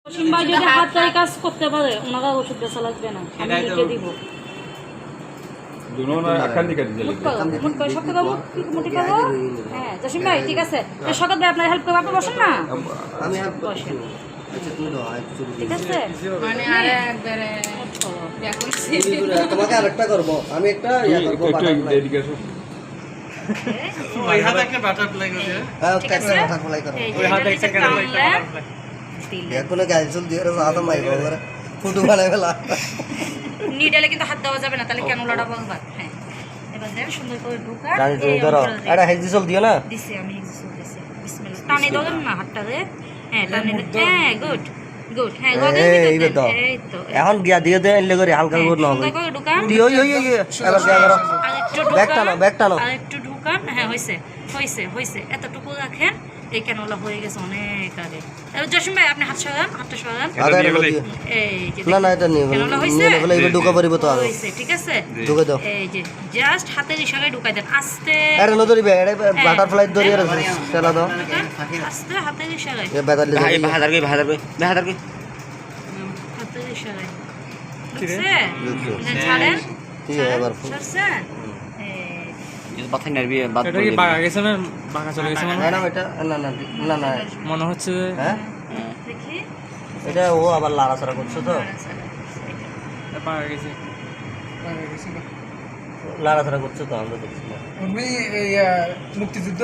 ভাই যদি হাতটাই কাজ করতে পারে ওনারা ওষুধ বেচা লাগবে না, আমি লিখে দিব। হ্যাঁ জসিম ভাই ঠিক আছে, সকাল ভাই আপনার হেল্প করবো, আপনি বসেন না, বসেন ঠিক আছে। মানে আরে একবারে তোমাকে আরেকটা করবো, আমি একটা ওই হাতে একটা বাটারফ্লাই করে বাটারফ্লাই করবো। কোনো ক্যান্সেল দিয়ে সাদা মাই বলরে ফুটু বানাই ফেলা। নিডালে কিন্তু হাত দেওয়া যাবে না, তাহলে কেন লড়া বলবা। হ্যাঁ এবার দেন সুন্দর করে ঢোকা। গাড়ি তুমি ধরো, এটা হেক্সিসল দিও না। দিছি আমি হেক্সিসল দিছি। বিসমিল্লাহ টানে দাও না হাতটা রে। হ্যাঁ টানে দাও। হ্যাঁ গুড গুড। হ্যাঁ গদের ভিতর এই তো। এখন গিয়া দিয়ে দে এলে করে হালকা করে নাও। সুন্দর করে ঢোকান। দিও ওই এবার গিয়া করো। আরেকটু ব্যাক টানো ব্যাক টানো। আরেকটু ঢোকান। হ্যাঁ হইছে হইছে হইছে, এতটুকু রাখেন। এই ক্যানোলা হয়ে গেছে অনেক আগে। এবার জসিম ভাই আপনি হাত সরান, হাতটা সরান। এই যে না না এটা নিয়ে ক্যানোলা হইছে, বলে এবার ঢোকা পড়িব তো আগে হইছে ঠিক আছে। ঢোকা দাও। এই যে জাস্ট হাতের ইশারায় ঢুকাই দেন আস্তে। আরে নদরি বে এটা বাটারফ্লাই ধরি আর চলা দাও আস্তে হাতের ইশারায়। এ বেদালি ভাই বাহাদার কই হাতের ইশারায় বুঝছে? ছাড়েন ঠিক আছে এবার ছাড়ছেন। এই বাতাই নারবি বাদ এটা কি বাগা গেছে না, বাগা চলে গেছে মানে না না এটা না না না না মনে হচ্ছে যে হ্যাঁ দেখি এটা ও আবার লাড়াছাড়া করছে তো বাগা গেছে লাড়াছাড়া করছে তো আমরা দেখছি না মুক্তিযুদ্ধ